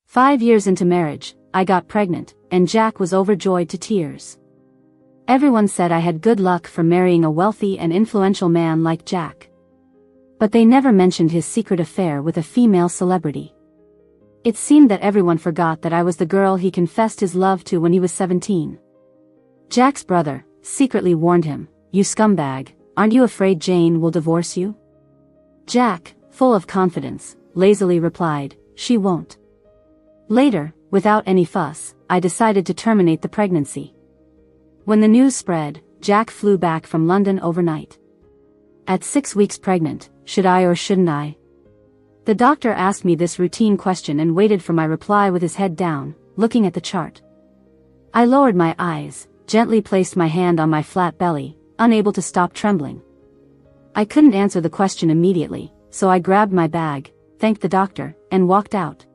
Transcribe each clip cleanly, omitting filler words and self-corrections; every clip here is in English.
5 years into marriage, I got pregnant, and Jack was overjoyed to tears. Everyone said I had good luck for marrying a wealthy and influential man like Jack. But they never mentioned his secret affair with a female celebrity. It seemed that everyone forgot that I was the girl he confessed his love to when he was 17. Jack's brother secretly warned him, "You scumbag, aren't you afraid Jane will divorce you?" Jack, full of confidence, lazily replied, "She won't." Later, without any fuss, I decided to terminate the pregnancy. When the news spread, Jack flew back from London overnight. At 6 weeks pregnant, should I or shouldn't I? The doctor asked me this routine question and waited for my reply with his head down, looking at the chart. I lowered my eyes, gently placed my hand on my flat belly, unable to stop trembling. I couldn't answer the question immediately, so I grabbed my bag, thanked the doctor, and walked out.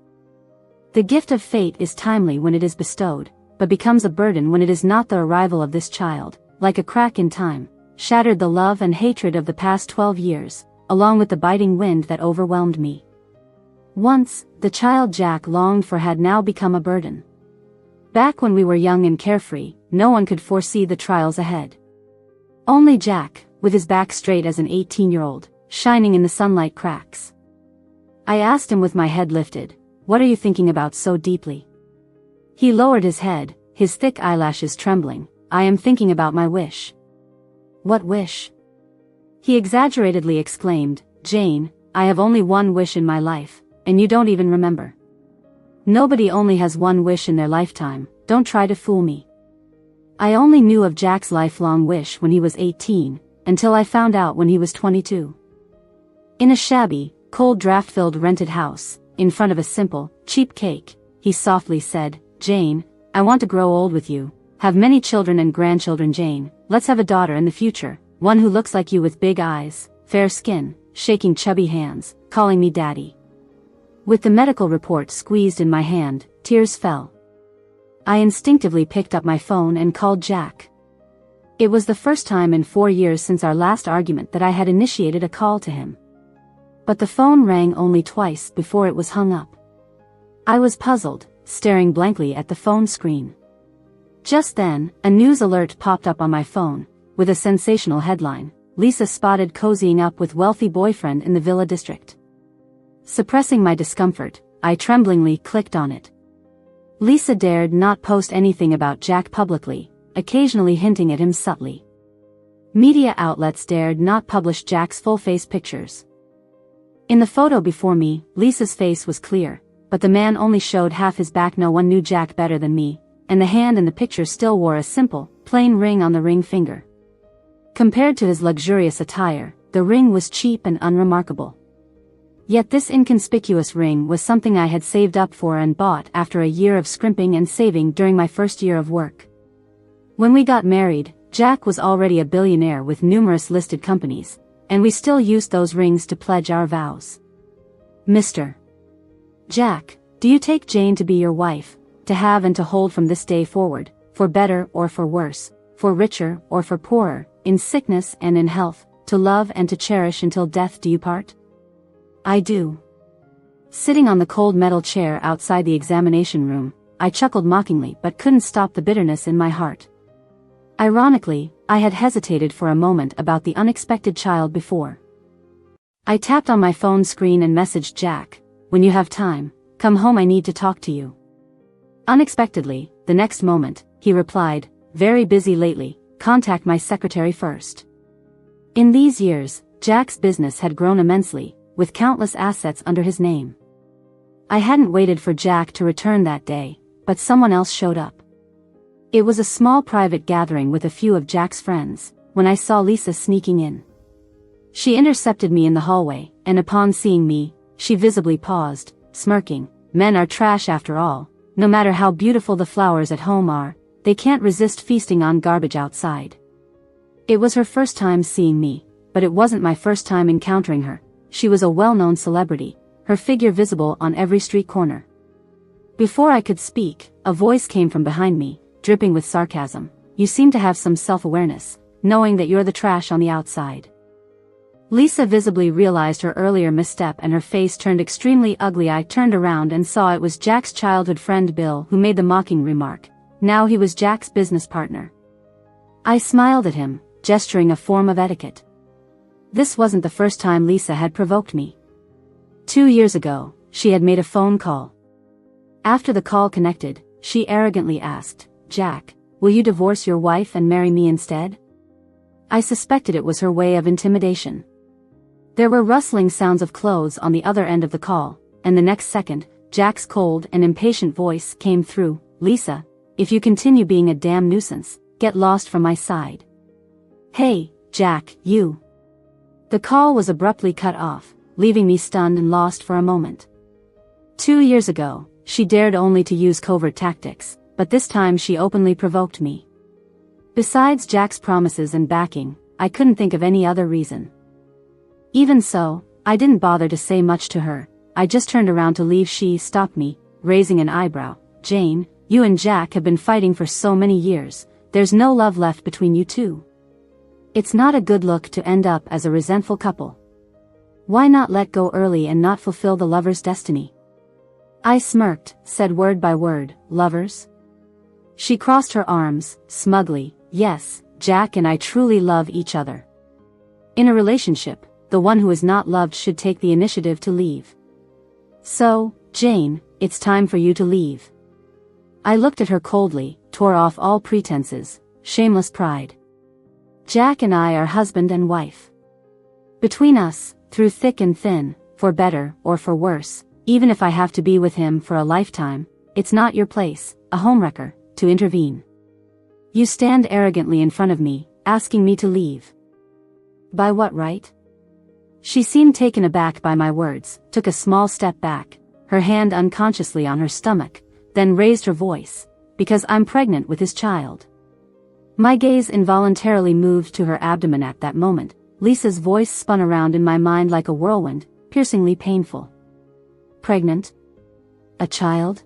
The gift of fate is timely when it is bestowed, but becomes a burden when it is not. The arrival of this child, like a crack in time, shattered the love and hatred of the past 12 years, along with the biting wind that overwhelmed me. Once, the child Jack longed for had now become a burden. Back when we were young and carefree, no one could foresee the trials ahead. Only Jack, with his back straight as an 18-year-old, shining in the sunlight cracks. I asked him with my head lifted, "What are you thinking about so deeply?" He lowered his head, his thick eyelashes trembling. "I am thinking about my wish." "What wish?" He exaggeratedly exclaimed, "Jane, I have only one wish in my life, and you don't even remember." "Nobody only has one wish in their lifetime, don't try to fool me." I only knew of Jack's lifelong wish when he was 18, until I found out when he was 22. In a shabby, cold draft-filled rented house, in front of a simple, cheap cake, he softly said, "Jane, I want to grow old with you, have many children and grandchildren. Jane, let's have a daughter in the future, one who looks like you with big eyes, fair skin, shaking chubby hands, calling me daddy." With the medical report squeezed in my hand, tears fell. I instinctively picked up my phone and called Jack. It was the first time in 4 years since our last argument that I had initiated a call to him. But the phone rang only twice before it was hung up. I was puzzled, staring blankly at the phone screen. Just then, a news alert popped up on my phone, with a sensational headline, "Lisa spotted cozying up with wealthy boyfriend in the Villa District." Suppressing my discomfort, I tremblingly clicked on it. Lisa dared not post anything about Jack publicly, occasionally hinting at him subtly. Media outlets dared not publish Jack's full-face pictures. In the photo before me, Lisa's face was clear, but the man only showed half his back. No one knew Jack better than me, and the hand in the picture still wore a simple, plain ring on the ring finger. Compared to his luxurious attire, the ring was cheap and unremarkable. Yet this inconspicuous ring was something I had saved up for and bought after a year of scrimping and saving during my first year of work. When we got married, Jack was already a billionaire with numerous listed companies, and we still used those rings to pledge our vows. "Mr. Jack, do you take Jane to be your wife, to have and to hold from this day forward, for better or for worse, for richer or for poorer, in sickness and in health, to love and to cherish until death do you part?" "I do." Sitting on the cold metal chair outside the examination room, I chuckled mockingly but couldn't stop the bitterness in my heart. Ironically, I had hesitated for a moment about the unexpected child before. I tapped on my phone screen and messaged Jack, "When you have time, come home, I need to talk to you." Unexpectedly, the next moment, he replied, "Very busy lately, contact my secretary first." In these years, Jack's business had grown immensely, with countless assets under his name. I hadn't waited for Jack to return that day, but someone else showed up. It was a small private gathering with a few of Jack's friends, when I saw Lisa sneaking in. She intercepted me in the hallway, and upon seeing me, she visibly paused, smirking. "Men are trash after all, no matter how beautiful the flowers at home are, they can't resist feasting on garbage outside." It was her first time seeing me, but it wasn't my first time encountering her. She was a well-known celebrity, her figure visible on every street corner. Before I could speak, a voice came from behind me, dripping with sarcasm. "You seem to have some self-awareness, knowing that you're the trash on the outside." Lisa visibly realized her earlier misstep and her face turned extremely ugly. I turned around and saw it was Jack's childhood friend Bill who made the mocking remark. Now he was Jack's business partner. I smiled at him, gesturing a form of etiquette. This wasn't the first time Lisa had provoked me. 2 years ago, she had made a phone call. After the call connected, she arrogantly asked, "Jack, will you divorce your wife and marry me instead?" I suspected it was her way of intimidation. There were rustling sounds of clothes on the other end of the call, and the next second, Jack's cold and impatient voice came through. "Lisa, if you continue being a damn nuisance, get lost from my side." "Hey, Jack, you." The call was abruptly cut off, leaving me stunned and lost for a moment. 2 years ago, she dared only to use covert tactics, but this time she openly provoked me. Besides Jack's promises and backing, I couldn't think of any other reason. Even so, I didn't bother to say much to her. I just turned around to leave. She stopped me, raising an eyebrow. "Jane, you and Jack have been fighting for so many years, there's no love left between you two. It's not a good look to end up as a resentful couple. Why not let go early and not fulfill the lover's destiny?" I smirked, said word by word, "Lovers?" She crossed her arms, smugly. "Yes, Jack and I truly love each other. In a relationship, the one who is not loved should take the initiative to leave. So, Jane, it's time for you to leave." I looked at her coldly, tore off all pretenses, shameless pride. Jack and I are husband and wife. Between us, through thick and thin, for better or for worse, even if I have to be with him for a lifetime, it's not your place, a homewrecker, to intervene. You stand arrogantly in front of me, asking me to leave. By what right? She seemed taken aback by my words, took a small step back, her hand unconsciously on her stomach, then raised her voice, "Because I'm pregnant with his child." My gaze involuntarily moved to her abdomen at that moment. Lisa's voice spun around in my mind like a whirlwind, piercingly painful. Pregnant? A child?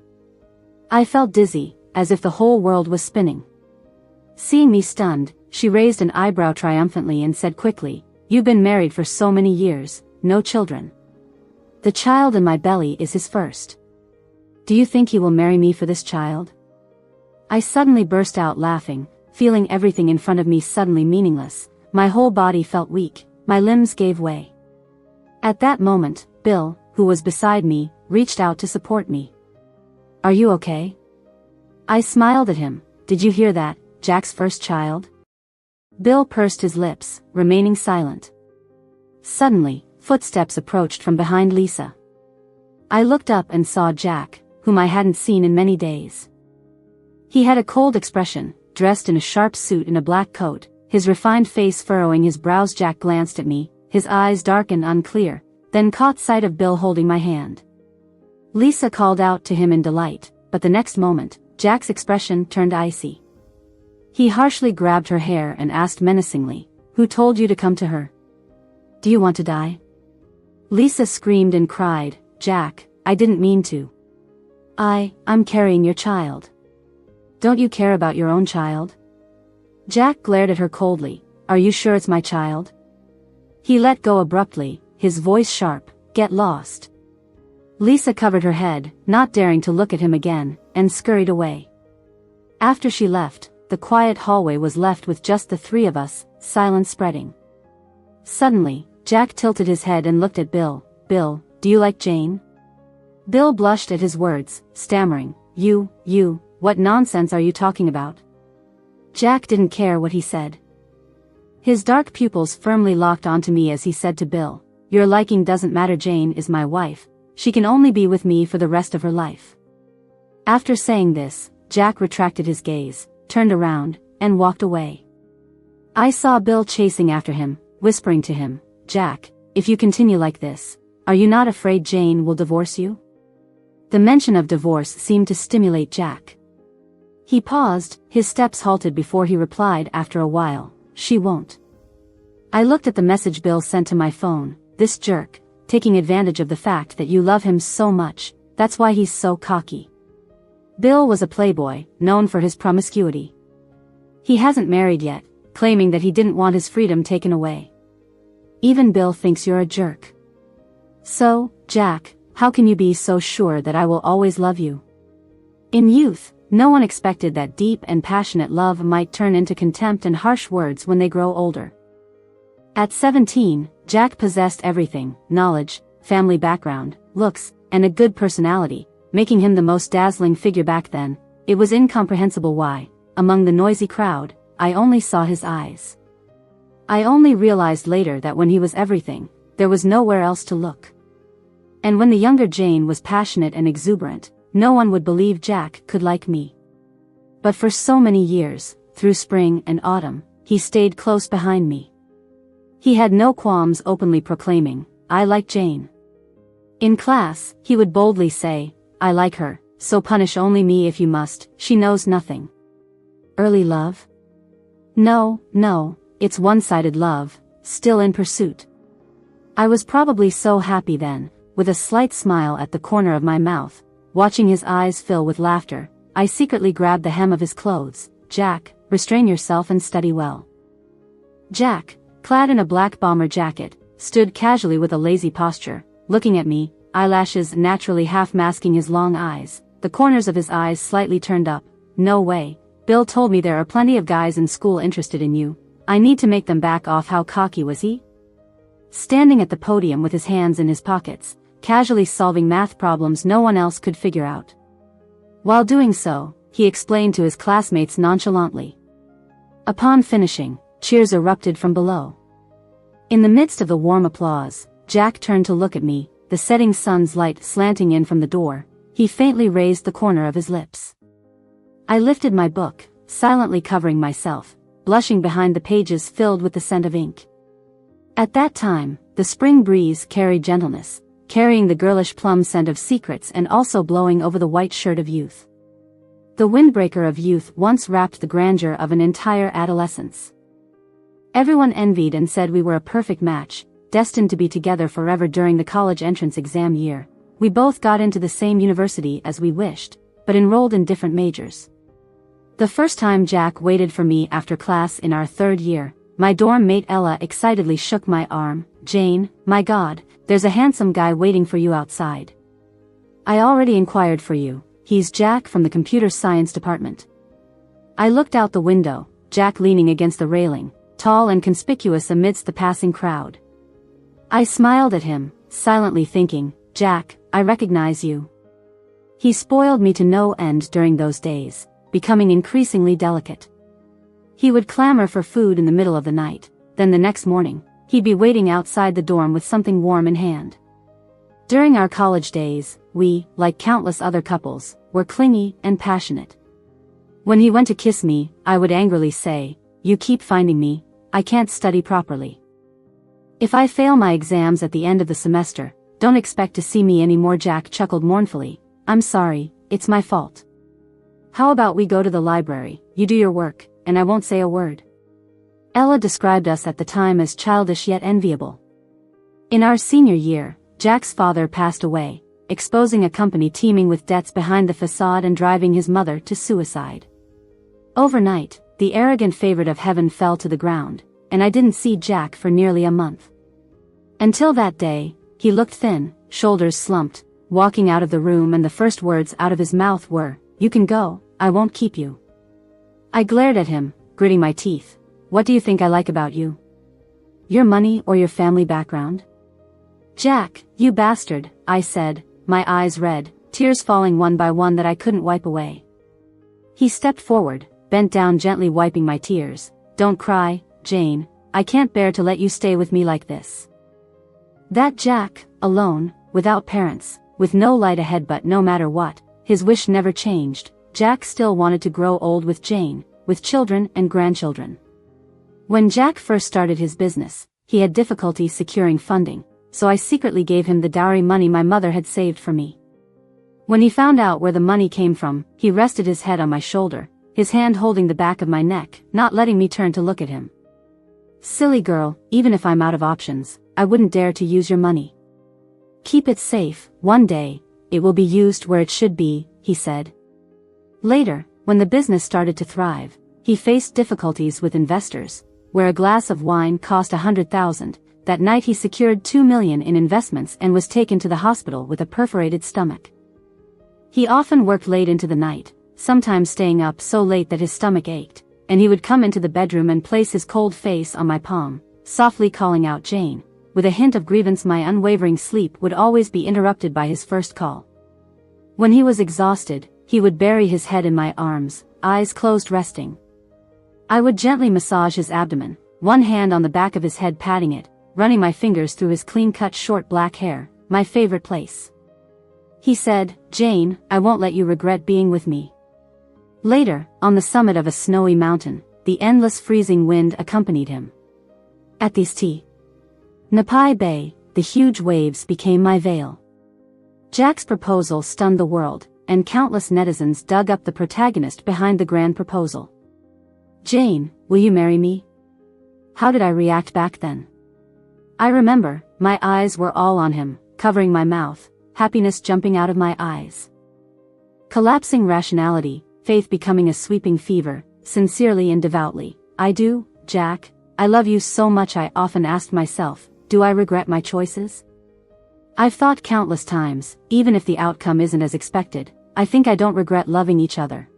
I felt dizzy, as if the whole world was spinning. Seeing me stunned, she raised an eyebrow triumphantly and said quickly, "You've been married for so many years, no children. The child in my belly is his first. Do you think he will marry me for this child?" I suddenly burst out laughing, feeling everything in front of me suddenly meaningless. My whole body felt weak, my limbs gave way. At that moment, Bill, who was beside me, reached out to support me. "Are you okay?" I smiled at him. "Did you hear that, Jack's first child?" Bill pursed his lips, remaining silent. Suddenly, footsteps approached from behind Lisa. I looked up and saw Jack, whom I hadn't seen in many days. He had a cold expression, dressed in a sharp suit and a black coat, his refined face furrowing his brows. Jack glanced at me, his eyes dark and unclear, then caught sight of Bill holding my hand. Lisa called out to him in delight, but the next moment, Jack's expression turned icy. He harshly grabbed her hair and asked menacingly, "Who told you to come to her? Do you want to die?" Lisa screamed and cried, "Jack, I didn't mean to. I'm carrying your child. Don't you care about your own child?" Jack glared at her coldly. "Are you sure it's my child?" He let go abruptly, his voice sharp, "Get lost." Lisa covered her head, not daring to look at him again, and scurried away. After she left, the quiet hallway was left with just the three of us, silence spreading. Suddenly, Jack tilted his head and looked at Bill. "Bill, do you like Jane?" Bill blushed at his words, stammering, You, what nonsense are you talking about?" Jack didn't care what he said. His dark pupils firmly locked onto me as he said to Bill, "Your liking doesn't matter. Jane is my wife. She can only be with me for the rest of her life." After saying this, Jack retracted his gaze, turned around, and walked away. I saw Bill chasing after him, whispering to him, "Jack, if you continue like this, are you not afraid Jane will divorce you?" The mention of divorce seemed to stimulate Jack. He paused, his steps halted before he replied after a while, "She won't." I looked at the message Bill sent to my phone. "This jerk, taking advantage of the fact that you love him so much, that's why he's so cocky." Bill was a playboy, known for his promiscuity. He hasn't married yet, claiming that he didn't want his freedom taken away. Even Bill thinks you're a jerk. So, Jack, how can you be so sure that I will always love you? In youth, no one expected that deep and passionate love might turn into contempt and harsh words when they grow older. At 17, Jack possessed everything: knowledge, family background, looks, and a good personality, making him the most dazzling figure back then. It was incomprehensible why, among the noisy crowd, I only saw his eyes. I only realized later that when he was everything, there was nowhere else to look. And when the younger Jane was passionate and exuberant, no one would believe Jack could like me. But for so many years, through spring and autumn, he stayed close behind me. He had no qualms openly proclaiming, "I like Jane." In class, he would boldly say, "I like her, so punish only me if you must, she knows nothing." Early love? No, it's one-sided love, still in pursuit. I was probably so happy then, with a slight smile at the corner of my mouth, watching his eyes fill with laughter, I secretly grabbed the hem of his clothes. "Jack, restrain yourself and study well." Jack, clad in a black bomber jacket, stood casually with a lazy posture, looking at me, eyelashes naturally half masking his long eyes, the corners of his eyes slightly turned up. "No way. Bill told me there are plenty of guys in school interested in you. I need to make them back off." How cocky was he? Standing at the podium with his hands in his pockets, casually solving math problems no one else could figure out. While doing so, he explained to his classmates nonchalantly. Upon finishing, cheers erupted from below. In the midst of the warm applause, Jack turned to look at me, the setting sun's light slanting in from the door. He faintly raised the corner of his lips. I lifted my book, silently covering myself, blushing behind the pages filled with the scent of ink. At that time, the spring breeze carried gentleness, carrying the girlish plum scent of secrets and also blowing over the white shirt of youth. The windbreaker of youth once wrapped the grandeur of an entire adolescence. Everyone envied and said we were a perfect match, destined to be together forever. During the college entrance exam year, we both got into the same university as we wished, but enrolled in different majors. The first time Jack waited for me after class in our third year, my dorm mate Ella excitedly shook my arm. "Jane, my God, there's a handsome guy waiting for you outside. I already inquired for you. He's Jack from the computer science department." I looked out the window, Jack leaning against the railing, tall and conspicuous amidst the passing crowd. I smiled at him, silently thinking, "Jack, I recognize you." He spoiled me to no end during those days, becoming increasingly delicate. He would clamor for food in the middle of the night, then the next morning, he'd be waiting outside the dorm with something warm in hand. During our college days, we, like countless other couples, were clingy and passionate. When he went to kiss me, I would angrily say, "You keep finding me, I can't study properly. If I fail my exams at the end of the semester, don't expect to see me anymore." Jack chuckled mournfully. "I'm sorry, it's my fault. How about we go to the library, you do your work, and I won't say a word." Ella described us at the time as childish yet enviable. In our senior year, Jack's father passed away, exposing a company teeming with debts behind the facade and driving his mother to suicide. Overnight, the arrogant favorite of heaven fell to the ground, and I didn't see Jack for nearly a month. Until that day, he looked thin, shoulders slumped, walking out of the room, and the first words out of his mouth were, "You can go, I won't keep you." I glared at him, gritting my teeth. "What do you think I like about you? Your money or your family background?" "Jack, you bastard," I said, my eyes red, tears falling one by one that I couldn't wipe away. He stepped forward, bent down, gently wiping my tears. "Don't cry, Jane, I can't bear to let you stay with me like this." That Jack, alone, without parents, with no light ahead, but no matter what, his wish never changed. Jack still wanted to grow old with Jane, with children and grandchildren. When Jack first started his business, he had difficulty securing funding, so I secretly gave him the dowry money my mother had saved for me. When he found out where the money came from, he rested his head on my shoulder, his hand holding the back of my neck, not letting me turn to look at him. "Silly girl, even if I'm out of options, I wouldn't dare to use your money. Keep it safe, one day, it will be used where it should be," he said. Later, when the business started to thrive, he faced difficulties with investors. Where a glass of wine cost $100,000, that night he secured $2 million in investments and was taken to the hospital with a perforated stomach. He often worked late into the night, sometimes staying up so late that his stomach ached, and he would come into the bedroom and place his cold face on my palm, softly calling out Jane. With a hint of grievance, my unwavering sleep would always be interrupted by his first call. When he was exhausted, he would bury his head in my arms, eyes closed resting. I would gently massage his abdomen, one hand on the back of his head patting it, running my fingers through his clean-cut short black hair, my favorite place. He said, "Jane, I won't let you regret being with me." Later, on the summit of a snowy mountain, the endless freezing wind accompanied him. At the St. Napai Bay, the huge waves became my veil. Jack's proposal stunned the world, and countless netizens dug up the protagonist behind the grand proposal. "Jane, will you marry me?" How did I react back then? I remember, my eyes were all on him, covering my mouth, happiness jumping out of my eyes. Collapsing rationality, faith becoming a sweeping fever, sincerely and devoutly. "I do, Jack, I love you so much." I often asked myself, do I regret my choices? I've thought countless times, even if the outcome isn't as expected, I think I don't regret loving each other.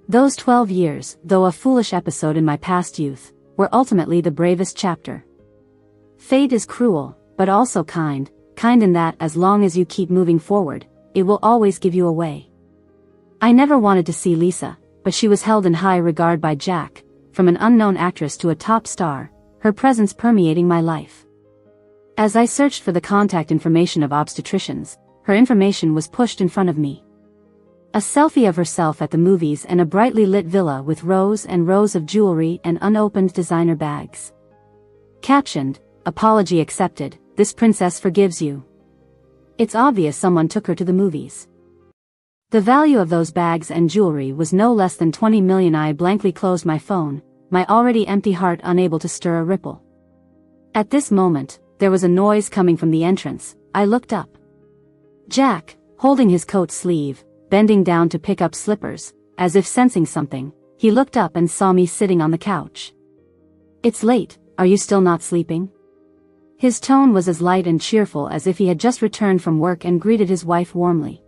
Those 12 years, though a foolish episode in my past youth, were ultimately the bravest chapter. Fate is cruel, but also kind in that as long as you keep moving forward, it will always give you a way. I never wanted to see Lisa, but she was held in high regard by Jack, from an unknown actress to a top star, her presence permeating my life. As I searched for the contact information of obstetricians, her information was pushed in front of me. A selfie of herself at the movies and a brightly lit villa with rows and rows of jewelry and unopened designer bags. Captioned, "Apology accepted, this princess forgives you." It's obvious someone took her to the movies. The value of those bags and jewelry was no less than $20 million. I blankly closed my phone, my already empty heart unable to stir a ripple. At this moment, there was a noise coming from the entrance. I looked up. Jack, holding his coat sleeve, bending down to pick up slippers, as if sensing something, he looked up and saw me sitting on the couch. "It's late, are you still not sleeping?" His tone was as light and cheerful as if he had just returned from work and greeted his wife warmly.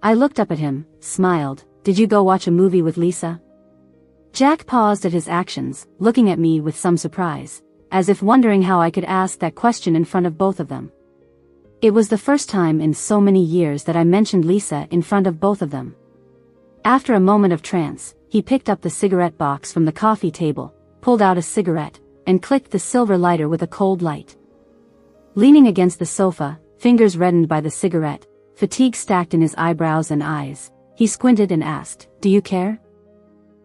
I looked up at him, smiled. "Did you go watch a movie with Lisa?" Jack paused at his actions, looking at me with some surprise, as if wondering how I could ask that question in front of both of them. It was the first time in so many years that I mentioned Lisa in front of both of them. After a moment of trance, he picked up the cigarette box from the coffee table, pulled out a cigarette, and clicked the silver lighter with a cold light. Leaning against the sofa, fingers reddened by the cigarette, fatigue stacked in his eyebrows and eyes, he squinted and asked, "Do you care?"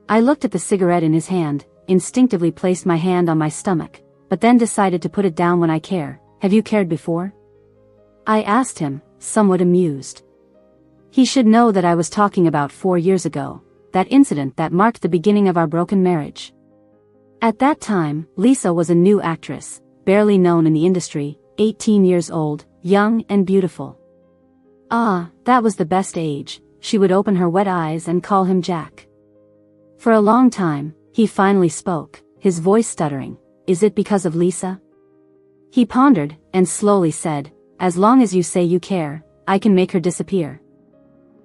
I looked at the cigarette in his hand, instinctively placed my hand on my stomach, but then decided to put it down. "When I care, have you cared before?" I asked him, somewhat amused. He should know that I was talking about 4 years ago, that incident that marked the beginning of our broken marriage. At that time, Lisa was a new actress, barely known in the industry, 18 years old, young and beautiful. Ah, that was the best age. She would open her wet eyes and call him Jack. For a long time, he finally spoke, his voice stuttering. "Is it because of Lisa?" He pondered, and slowly said, "As long as you say you care, I can make her disappear."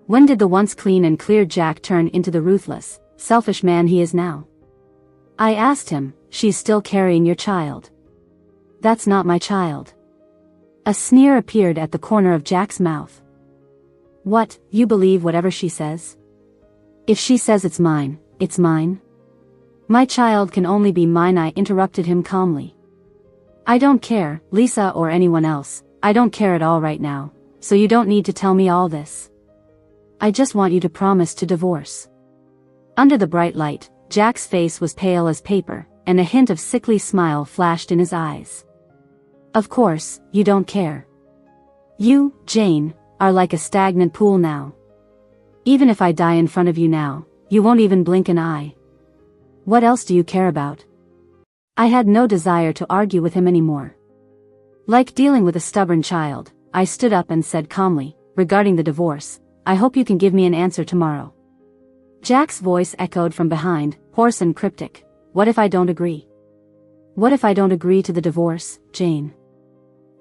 When did the once clean and clear Jack turn into the ruthless, selfish man he is now? I asked him, "She's still carrying your child?" "That's not my child." A sneer appeared at the corner of Jack's mouth. "What, you believe whatever she says?" "If she says it's mine, it's mine. My child can only be mine." I interrupted him calmly. "I don't care, Lisa or anyone else, I don't care at all right now, so you don't need to tell me all this. I just want you to promise to divorce." Under the bright light, Jack's face was pale as paper, and a hint of sickly smile flashed in his eyes. "Of course, you don't care. You, Jane, are like a stagnant pool now. Even if I die in front of you now, you won't even blink an eye. What else do you care about?" I had no desire to argue with him anymore. Like dealing with a stubborn child, I stood up and said calmly, "Regarding the divorce, I hope you can give me an answer tomorrow." Jack's voice echoed from behind, hoarse and cryptic. "What if I don't agree?" What if I don't agree to the divorce, Jane?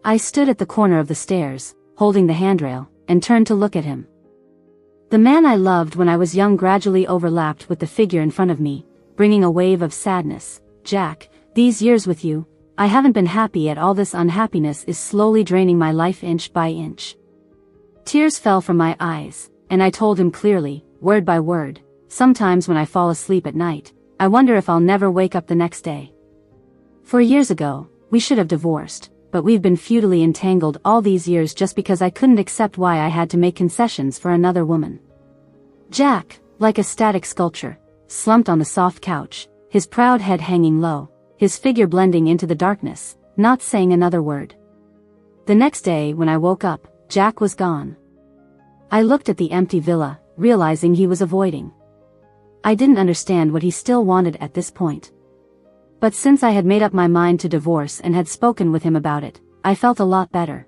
I stood at the corner of the stairs, holding the handrail, and turned to look at him. The man I loved when I was young gradually overlapped with the figure in front of me, bringing a wave of sadness. Jack, these years with you, I haven't been happy at all. This unhappiness is slowly draining my life inch by inch. Tears fell from my eyes, and I told him clearly, word by word, sometimes when I fall asleep at night, I wonder if I'll never wake up the next day. 4 years ago, we should have divorced, but we've been futilely entangled all these years just because I couldn't accept why I had to make concessions for another woman. Jack, like a static sculpture, slumped on the soft couch, his proud head hanging low, his figure blending into the darkness, not saying another word. The next day when I woke up, Jack was gone. I looked at the empty villa, realizing he was avoiding. I didn't understand what he still wanted at this point. But since I had made up my mind to divorce and had spoken with him about it, I felt a lot better.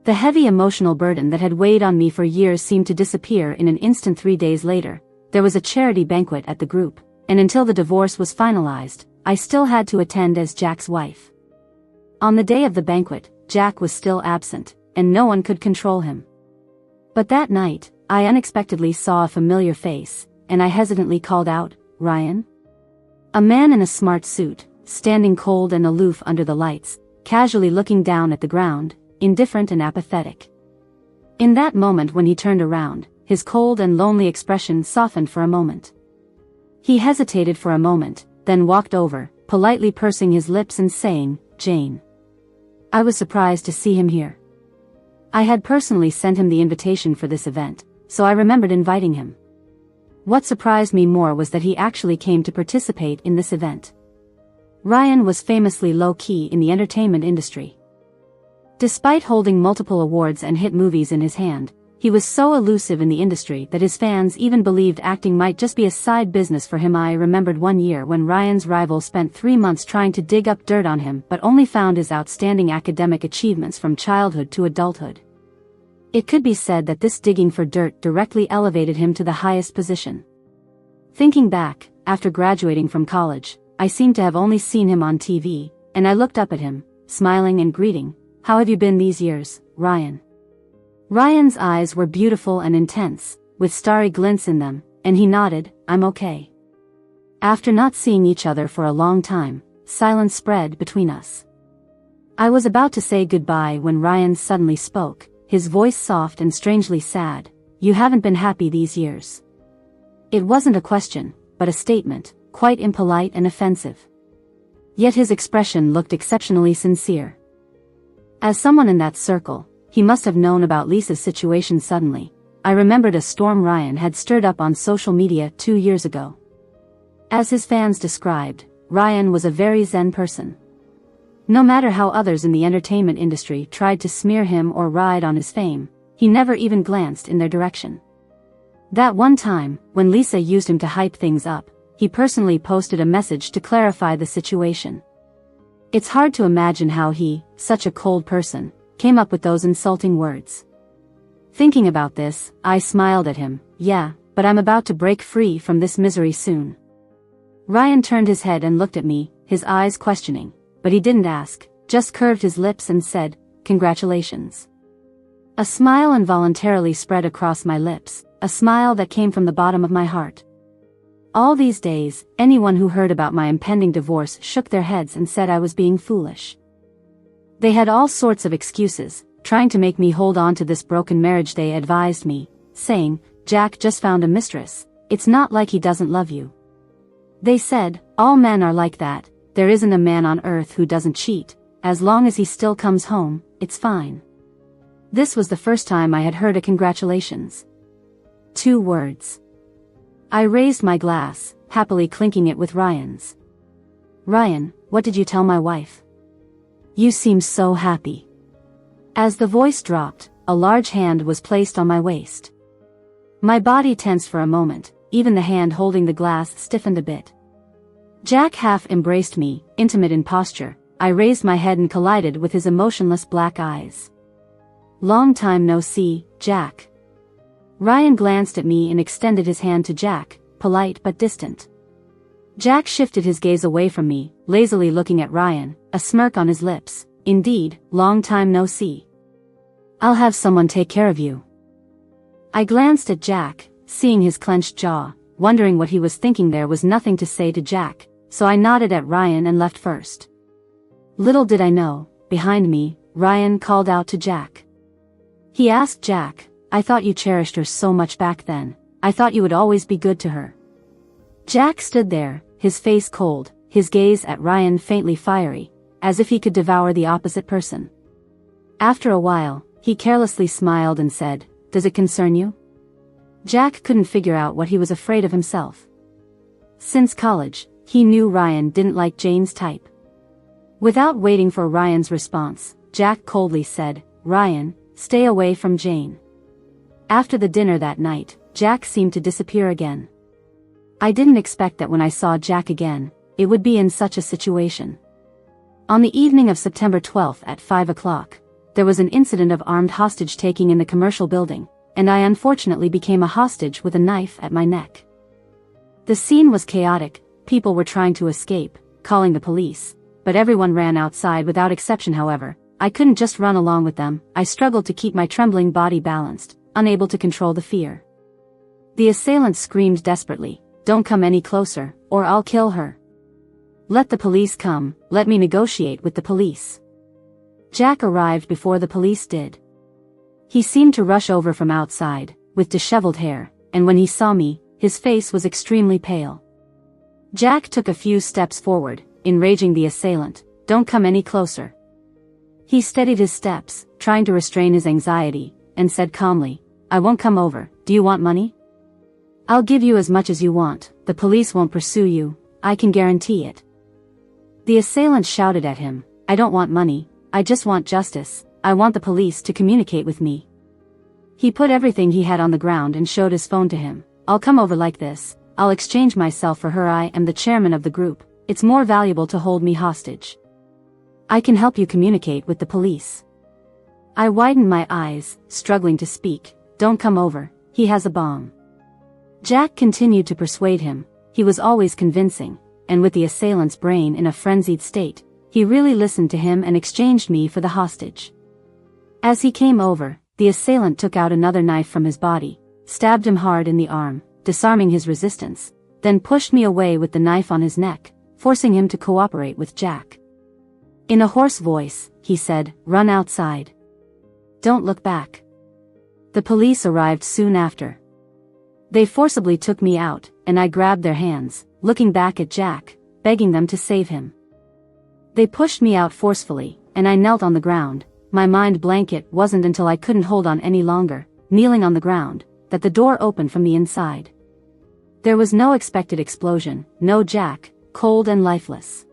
The heavy emotional burden that had weighed on me for years seemed to disappear in an instant. 3 days later, there was a charity banquet at the group, and until the divorce was finalized, I still had to attend as Jack's wife. On the day of the banquet, Jack was still absent, and no one could control him. But that night, I unexpectedly saw a familiar face, and I hesitantly called out, "Ryan?" A man in a smart suit, standing cold and aloof under the lights, casually looking down at the ground, indifferent and apathetic. In that moment when he turned around, his cold and lonely expression softened for a moment. He hesitated for a moment, then walked over, politely pursing his lips and saying, "Jane." I was surprised to see him here. I had personally sent him the invitation for this event, so I remembered inviting him. What surprised me more was that he actually came to participate in this event. Ryan was famously low-key in the entertainment industry. Despite holding multiple awards and hit movies in his hand, he was so elusive in the industry that his fans even believed acting might just be a side business for him. I remembered one year when Ryan's rival spent 3 months trying to dig up dirt on him but only found his outstanding academic achievements from childhood to adulthood. It could be said that this digging for dirt directly elevated him to the highest position. Thinking back, after graduating from college, I seemed to have only seen him on TV, and I looked up at him, smiling and greeting, "How have you been these years, Ryan?" Ryan's eyes were beautiful and intense, with starry glints in them, and he nodded, "I'm okay." After not seeing each other for a long time, silence spread between us. I was about to say goodbye when Ryan suddenly spoke, his voice soft and strangely sad, "You haven't been happy these years." It wasn't a question, but a statement, quite impolite and offensive. Yet his expression looked exceptionally sincere. As someone in that circle, he must have known about Lisa's situation. Suddenly, I remembered a storm Ryan had stirred up on social media 2 years ago. As his fans described, Ryan was a very zen person. No matter how others in the entertainment industry tried to smear him or ride on his fame, he never even glanced in their direction. That one time, when Lisa used him to hype things up, he personally posted a message to clarify the situation. It's hard to imagine how he, such a cold person, came up with those insulting words. Thinking about this, I smiled at him. "Yeah, but I'm about to break free from this misery soon." Ryan turned his head and looked at me, his eyes questioning, but he didn't ask, just curved his lips and said, "Congratulations." A smile involuntarily spread across my lips, a smile that came from the bottom of my heart. All these days, anyone who heard about my impending divorce shook their heads and said I was being foolish. They had all sorts of excuses, trying to make me hold on to this broken marriage. They advised me, saying, "Jack just found a mistress, it's not like he doesn't love you." They said, "All men are like that, there isn't a man on earth who doesn't cheat, as long as he still comes home, it's fine." This was the first time I had heard a congratulations. 2 words. I raised my glass, happily clinking it with Ryan's. "Ryan, what did you tell my wife? You seem so happy." As the voice dropped, a large hand was placed on my waist. My body tensed for a moment, even the hand holding the glass stiffened a bit. Jack half embraced me, intimate in posture. I raised my head and collided with his emotionless black eyes. "Long time no see, Jack." Ryan glanced at me and extended his hand to Jack, polite but distant. Jack shifted his gaze away from me, lazily looking at Ryan, a smirk on his lips. Indeed, long time no see. I'll have someone take care of you. I glanced at Jack, seeing his clenched jaw, wondering what he was thinking. There was nothing to say to Jack, so I nodded at Ryan and left first. Little did I know, behind me, Ryan called out to Jack. He asked Jack, I thought you cherished her so much back then. I thought you would always be good to her. Jack stood there, his face cold, his gaze at Ryan faintly fiery, as if he could devour the opposite person. After a while, he carelessly smiled and said, Does it concern you? Jack couldn't figure out what he was afraid of himself. Since college, he knew Ryan didn't like Jane's type. Without waiting for Ryan's response, Jack coldly said, Ryan, stay away from Jane. After the dinner that night, Jack seemed to disappear again. I didn't expect that when I saw Jack again, it would be in such a situation. On the evening of September 12th at 5 o'clock, there was an incident of armed hostage-taking in the commercial building, and I unfortunately became a hostage with a knife at my neck. The scene was chaotic, people were trying to escape, calling the police, but everyone ran outside without exception. However, I couldn't just run along with them. I struggled to keep my trembling body balanced, unable to control the fear. The assailant screamed desperately, Don't come any closer, or I'll kill her. Let the police come, let me negotiate with the police. Jack arrived before the police did. He seemed to rush over from outside, with disheveled hair, and when he saw me, his face was extremely pale. Jack took a few steps forward, enraging the assailant, Don't come any closer. He steadied his steps, trying to restrain his anxiety, and said calmly, I won't come over. Do you want money? I'll give you as much as you want. The police won't pursue you, I can guarantee it. The assailant shouted at him, I don't want money, I just want justice. I want the police to communicate with me. He put everything he had on the ground and showed his phone to him. I'll come over like this, I'll exchange myself for her. I am the chairman of the group, it's more valuable to hold me hostage. I can help you communicate with the police. I widened my eyes, struggling to speak. Don't come over, he has a bomb. Jack continued to persuade him, he was always convincing, and with the assailant's brain in a frenzied state, he really listened to him and exchanged me for the hostage. As he came over, the assailant took out another knife from his body, stabbed him hard in the arm, disarming his resistance, then pushed me away with the knife on his neck, forcing him to cooperate with Jack. In a hoarse voice, he said, Run outside. Don't look back. The police arrived soon after. They forcibly took me out, and I grabbed their hands, looking back at Jack, begging them to save him. They pushed me out forcefully, and I knelt on the ground. My mind blank. It wasn't until I couldn't hold on any longer, kneeling on the ground, that the door opened from the inside. There was no expected explosion, no Jack, cold and lifeless.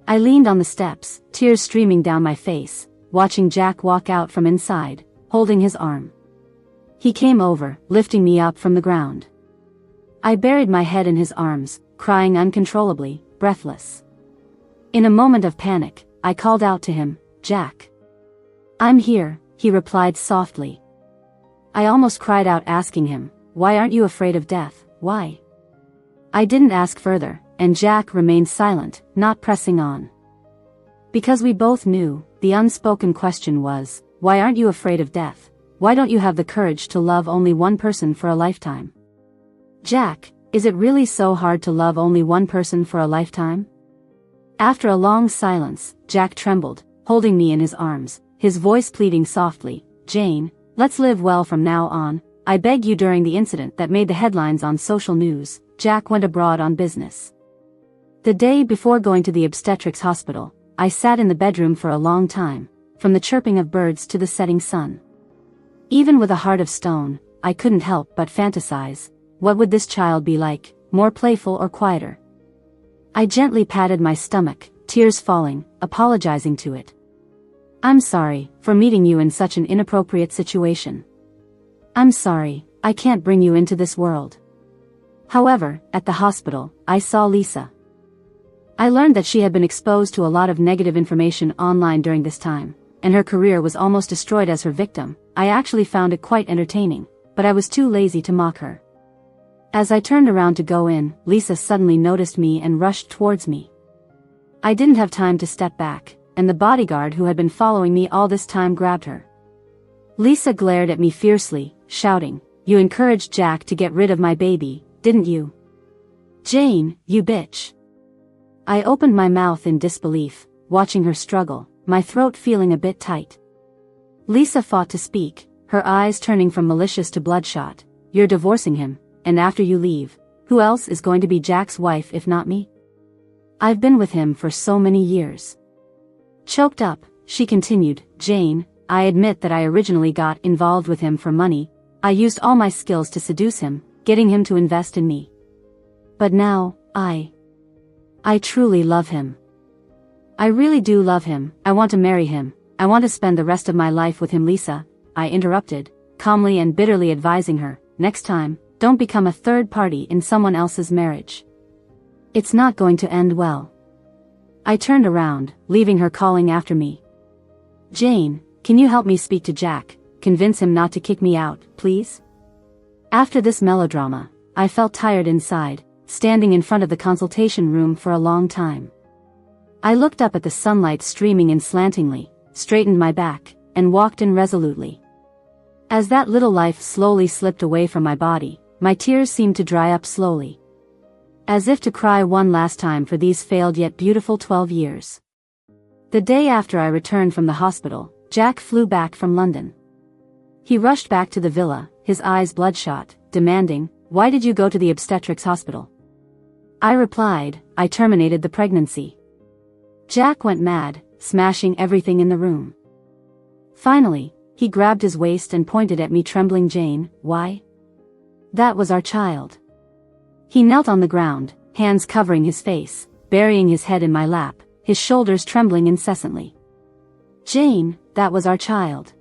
I leaned on the steps, tears streaming down my face, watching Jack walk out from inside, holding his arm. He came over, lifting me up from the ground. I buried my head in his arms, crying uncontrollably, breathless. In a moment of panic, I called out to him, Jack. I'm here, he replied softly. I almost cried out, asking him, Why aren't you afraid of death, why? I didn't ask further, and Jack remained silent, not pressing on. Because we both knew, the unspoken question was, why aren't you afraid of death? Why don't you have the courage to love only one person for a lifetime? Jack, is it really so hard to love only one person for a lifetime? After a long silence, Jack trembled, holding me in his arms, his voice pleading softly, Jane, let's live well from now on, I beg you. During the incident that made the headlines on social news, Jack went abroad on business. The day before going to the obstetrics hospital, I sat in the bedroom for a long time, from the chirping of birds to the setting sun. Even with a heart of stone, I couldn't help but fantasize, what would this child be like, more playful or quieter? I gently patted my stomach, tears falling, apologizing to it. I'm sorry for meeting you in such an inappropriate situation. I'm sorry, I can't bring you into this world. However, at the hospital, I saw Lisa. I learned that she had been exposed to a lot of negative information online during this time, and her career was almost destroyed as her victim. I actually found it quite entertaining, but I was too lazy to mock her. As I turned around to go in, Lisa suddenly noticed me and rushed towards me. I didn't have time to step back, and the bodyguard who had been following me all this time grabbed her. Lisa glared at me fiercely, shouting, "You encouraged Jack to get rid of my baby, didn't you? Jane, you bitch." I opened my mouth in disbelief, watching her struggle, my throat feeling a bit tight. Lisa fought to speak, her eyes turning from malicious to bloodshot. "You're divorcing him, and after you leave, who else is going to be Jack's wife if not me? I've been with him for so many years." Choked up, she continued, "Jane, I admit that I originally got involved with him for money. I used all my skills to seduce him, getting him to invest in me. But now, I truly love him. I really do love him. I want to marry him. I want to spend the rest of my life with him." "Lisa," I interrupted, calmly and bitterly advising her, "next time, don't become a third party in someone else's marriage. It's not going to end well." I turned around, leaving her calling after me, "Jane, can you help me speak to Jack, convince him not to kick me out, please?" After this melodrama, I felt tired inside, standing in front of the consultation room for a long time. I looked up at the sunlight streaming in slantingly, straightened my back, and walked in resolutely. As that little life slowly slipped away from my body, my tears seemed to dry up slowly, as if to cry one last time for these failed yet beautiful 12 years. The day after I returned from the hospital, Jack flew back from London. He rushed back to the villa, his eyes bloodshot, demanding, "Why did you go to the obstetrics hospital?" I replied, "I terminated the pregnancy." Jack went mad, smashing everything in the room. Finally, he grabbed his waist and pointed at me trembling. "Jane, why? That was our child." He knelt on the ground, hands covering his face, burying his head in my lap, his shoulders trembling incessantly. "Jane, that was our child."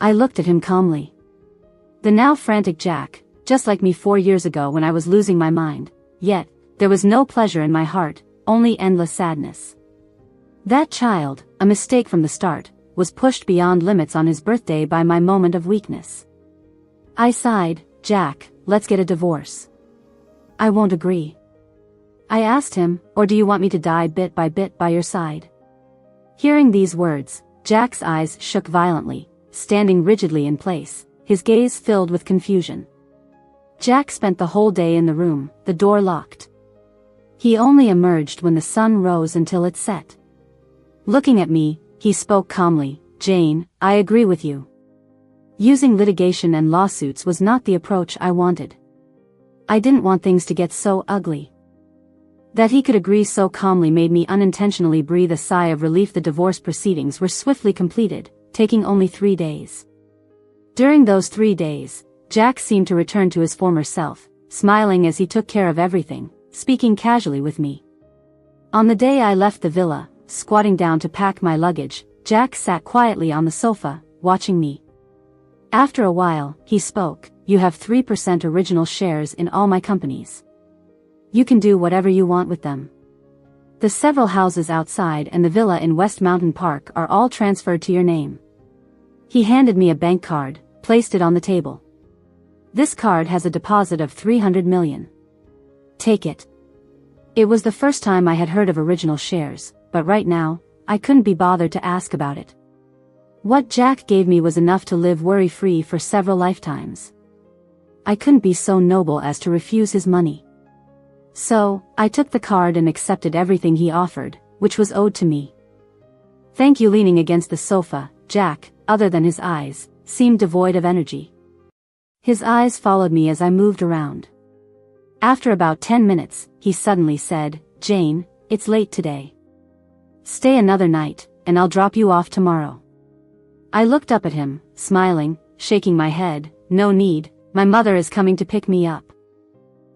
I looked at him calmly. The now frantic Jack, just like me 4 years ago when I was losing my mind, yet, there was no pleasure in my heart, only endless sadness. That child, a mistake from the start, was pushed beyond limits on his birthday by my moment of weakness. I sighed, "Jack, let's get a divorce." "I won't agree." I asked him, "Or do you want me to die bit by your side?" Hearing these words, Jack's eyes shook violently, standing rigidly in place, his gaze filled with confusion. Jack spent the whole day in the room, the door locked. He only emerged when the sun rose until it set. Looking at me, he spoke calmly, "Jane, I agree with you. Using litigation and lawsuits was not the approach I wanted. I didn't want things to get so ugly." That he could agree so calmly made me unintentionally breathe a sigh of relief. The divorce proceedings were swiftly completed, taking only 3 days. During those 3 days, Jack seemed to return to his former self, smiling as he took care of everything, speaking casually with me. On the day I left the villa, squatting down to pack my luggage, Jack sat quietly on the sofa, watching me. After a while, he spoke, "You have 3% original shares in all my companies. You can do whatever you want with them. The several houses outside and the villa in West Mountain Park are all transferred to your name." He handed me a bank card, placed it on the table. "This card has a deposit of 300 million. Take it." It was the first time I had heard of original shares, but right now, I couldn't be bothered to ask about it. What Jack gave me was enough to live worry-free for several lifetimes. I couldn't be so noble as to refuse his money. So, I took the card and accepted everything he offered, which was owed to me. "Thank you." Leaning against the sofa, Jack, other than his eyes, seemed devoid of energy. His eyes followed me as I moved around. After about 10 minutes, he suddenly said, "Jane, it's late today. Stay another night, and I'll drop you off tomorrow." I looked up at him, smiling, shaking my head, "No need, my mother is coming to pick me up."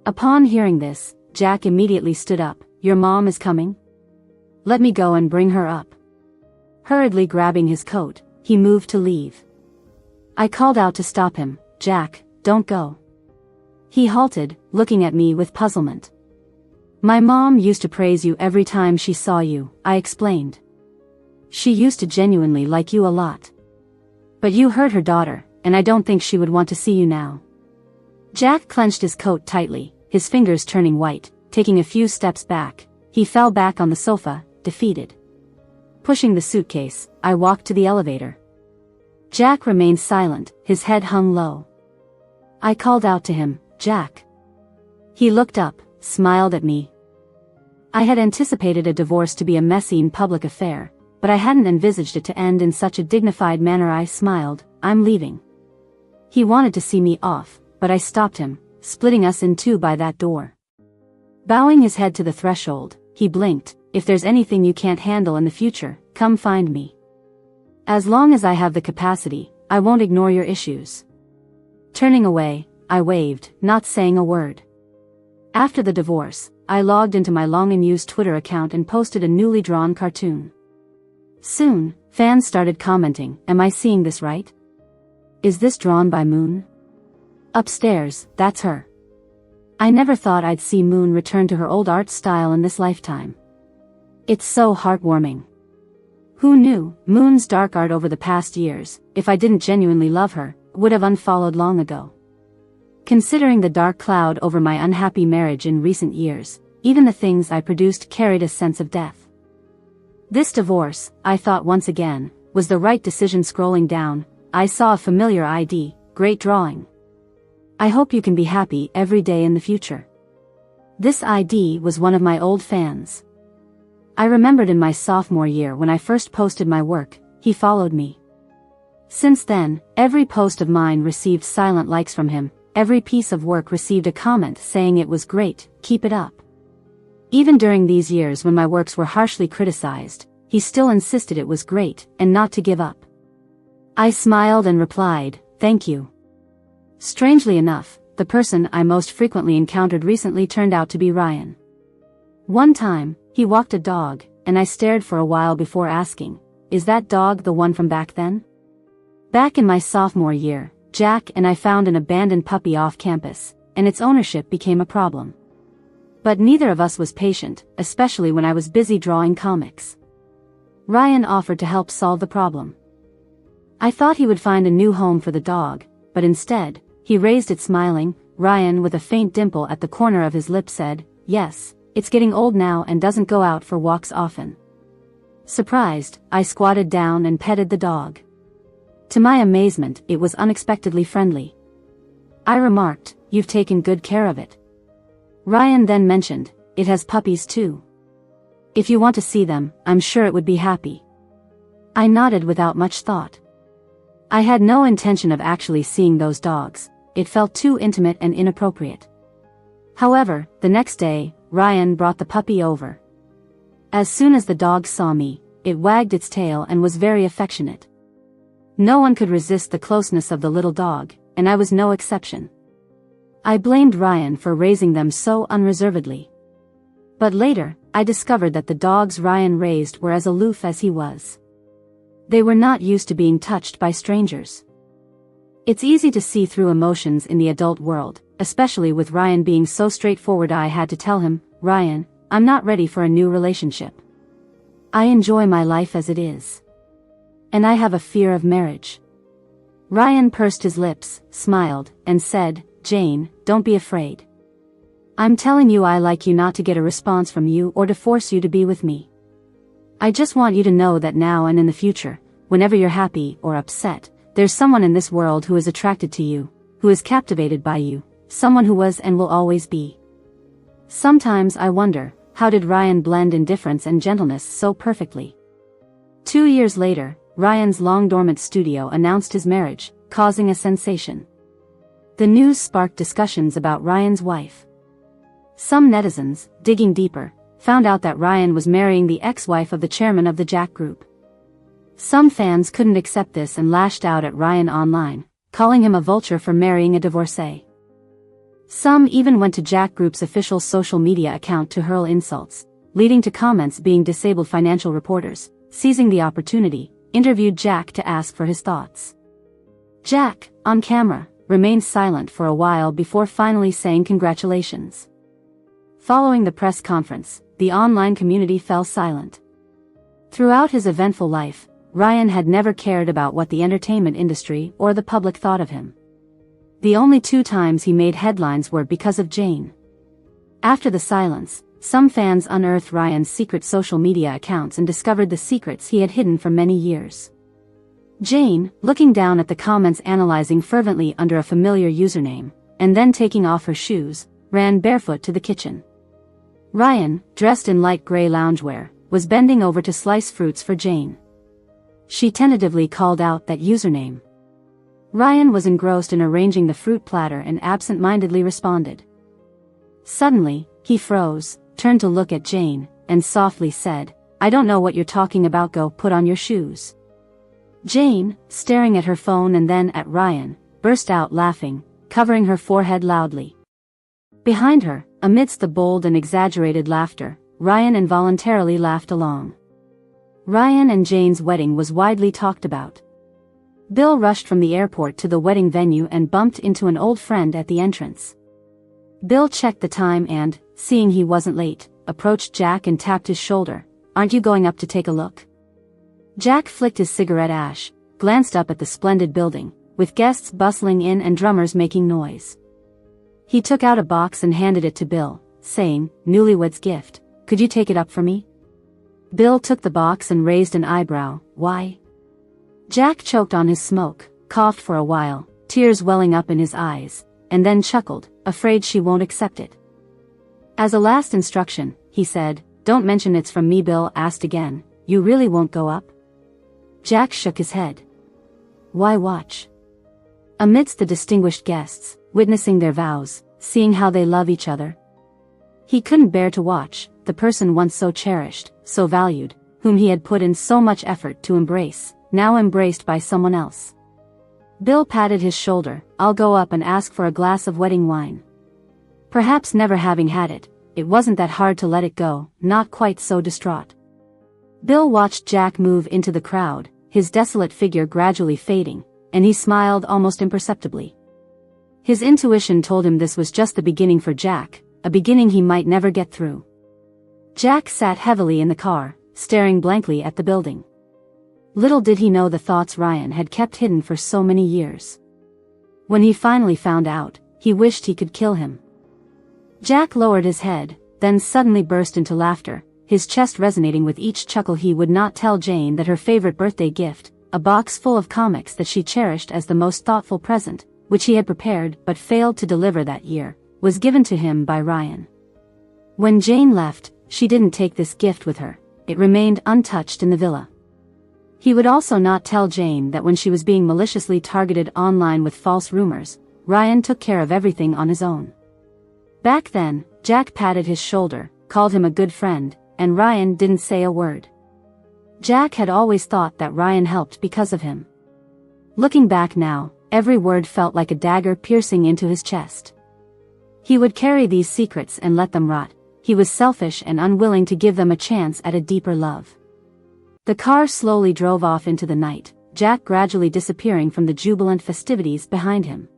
Upon hearing this, Jack immediately stood up, "Your mom is coming? Let me go and bring her up." Hurriedly grabbing his coat, he moved to leave. I called out to stop him, "Jack, don't go." He halted, looking at me with puzzlement. "My mom used to praise you every time she saw you," I explained. "She used to genuinely like you a lot. But you hurt her daughter, and I don't think she would want to see you now." Jack clenched his coat tightly, his fingers turning white. Taking a few steps back, he fell back on the sofa, defeated. Pushing the suitcase, I walked to the elevator. Jack remained silent, his head hung low. I called out to him, "Jack." He looked up, smiled at me. I had anticipated a divorce to be a messy and public affair, but I hadn't envisaged it to end in such a dignified manner. I smiled, "I'm leaving." He wanted to see me off, but I stopped him, splitting us in two by that door. Bowing his head to the threshold, he blinked, "If there's anything you can't handle in the future, come find me. As long as I have the capacity, I won't ignore your issues." Turning away, I waved, not saying a word. After the divorce, I logged into my long-unused Twitter account and posted a newly drawn cartoon. Soon, fans started commenting, "Am I seeing this right? Is this drawn by Moon? Upstairs, that's her." I never thought I'd see Moon return to her old art style in this lifetime. It's so heartwarming. Who knew, Moon's dark art over the past years, if I didn't genuinely love her, would have unfollowed long ago. Considering the dark cloud over my unhappy marriage in recent years, even the things I produced carried a sense of death. This divorce, I thought once again, was the right decision. Scrolling down, I saw a familiar ID, "Great drawing. I hope you can be happy every day in the future." This ID was one of my old fans. I remembered in my sophomore year when I first posted my work, he followed me. Since then, every post of mine received silent likes from him, every piece of work received a comment saying it was great, keep it up. Even during these years when my works were harshly criticized, he still insisted it was great, and not to give up. I smiled and replied, "Thank you." Strangely enough, the person I most frequently encountered recently turned out to be Ryan. One time, he walked a dog, and I stared for a while before asking, "Is that dog the one from back then?" Back in my sophomore year, Jack and I found an abandoned puppy off campus, and its ownership became a problem. But neither of us was patient, especially when I was busy drawing comics. Ryan offered to help solve the problem. I thought he would find a new home for the dog, but instead, he raised it smiling. Ryan, with a faint dimple at the corner of his lip, said, "Yes, it's getting old now and doesn't go out for walks often." Surprised, I squatted down and petted the dog. To my amazement, it was unexpectedly friendly. I remarked, "You've taken good care of it." Ryan then mentioned, "It has puppies too. If you want to see them, I'm sure it would be happy." I nodded without much thought. I had no intention of actually seeing those dogs, it felt too intimate and inappropriate. However, the next day, Ryan brought the puppy over. As soon as the dog saw me, it wagged its tail and was very affectionate. No one could resist the closeness of the little dog, and I was no exception. I blamed Ryan for raising them so unreservedly. But later, I discovered that the dogs Ryan raised were as aloof as he was. They were not used to being touched by strangers. It's easy to see through emotions in the adult world, especially with Ryan being so straightforward. I had to tell him, "Ryan, I'm not ready for a new relationship. I enjoy my life as it is. And I have a fear of marriage." Ryan pursed his lips, smiled, and said, "Jane, don't be afraid. I'm telling you I like you not to get a response from you or to force you to be with me. I just want you to know that now and in the future, whenever you're happy or upset, there's someone in this world who is attracted to you, who is captivated by you, someone who was and will always be." Sometimes I wonder, how did Ryan blend indifference and gentleness so perfectly? 2 years later, Ryan's long-dormant studio announced his marriage, causing a sensation. The news sparked discussions about Ryan's wife. Some netizens, digging deeper, found out that Ryan was marrying the ex-wife of the chairman of the Jack Group. Some fans couldn't accept this and lashed out at Ryan online, calling him a vulture for marrying a divorcee. Some even went to Jack Group's official social media account to hurl insults, leading to comments being disabled. Financial reporters, seizing the opportunity, interviewed Jack to ask for his thoughts. Jack, on camera, remained silent for a while before finally saying congratulations. Following the press conference, the online community fell silent. Throughout his eventful life, Ryan had never cared about what the entertainment industry or the public thought of him. The only 2 times he made headlines were because of Jane. After the silence, some fans unearthed Ryan's secret social media accounts and discovered the secrets he had hidden for many years. Jane, looking down at the comments analyzing fervently under a familiar username, and then taking off her shoes, ran barefoot to the kitchen. Ryan, dressed in light gray loungewear, was bending over to slice fruits for Jane. She tentatively called out that username. Ryan was engrossed in arranging the fruit platter and absent-mindedly responded. Suddenly, he froze, turned to look at Jane, and softly said, "I don't know what you're talking about, go put on your shoes." Jane, staring at her phone and then at Ryan, burst out laughing, covering her forehead loudly. Behind her, amidst the bold and exaggerated laughter, Ryan involuntarily laughed along. Ryan and Jane's wedding was widely talked about. Bill rushed from the airport to the wedding venue and bumped into an old friend at the entrance. Bill checked the time and, seeing he wasn't late, approached Jack and tapped his shoulder. "Aren't you going up to take a look?" Jack flicked his cigarette ash, glanced up at the splendid building, with guests bustling in and drummers making noise. He took out a box and handed it to Bill, saying, "Newlywed's gift, could you take it up for me?" Bill took the box and raised an eyebrow. "Why?" Jack choked on his smoke, coughed for a while, tears welling up in his eyes, and then chuckled, "Afraid she won't accept it." "As a last instruction," he said, "don't mention it's from me." Bill asked again, "You really won't go up?" Jack shook his head. "Why watch?" Amidst the distinguished guests, witnessing their vows, seeing how they love each other. He couldn't bear to watch the person once so cherished, so valued, whom he had put in so much effort to embrace, now embraced by someone else. Bill patted his shoulder. "I'll go up and ask for a glass of wedding wine." Perhaps never having had it, it wasn't that hard to let it go, not quite so distraught. Bill watched Jack move into the crowd, his desolate figure gradually fading, and he smiled almost imperceptibly. His intuition told him this was just the beginning for Jack, a beginning he might never get through. Jack sat heavily in the car, staring blankly at the building. Little did he know the thoughts Ryan had kept hidden for so many years. When he finally found out, he wished he could kill him. Jack lowered his head, then suddenly burst into laughter, his chest resonating with each chuckle. He would not tell Jane that her favorite birthday gift, a box full of comics that she cherished as the most thoughtful present, which he had prepared but failed to deliver that year, was given to him by Ryan. When Jane left, she didn't take this gift with her. It remained untouched in the villa. He would also not tell Jane that when she was being maliciously targeted online with false rumors, Ryan took care of everything on his own. Back then, Jack patted his shoulder, called him a good friend, and Ryan didn't say a word. Jack had always thought that Ryan helped because of him. Looking back now, every word felt like a dagger piercing into his chest. He would carry these secrets and let them rot. He was selfish and unwilling to give them a chance at a deeper love. The car slowly drove off into the night, Jack gradually disappearing from the jubilant festivities behind him.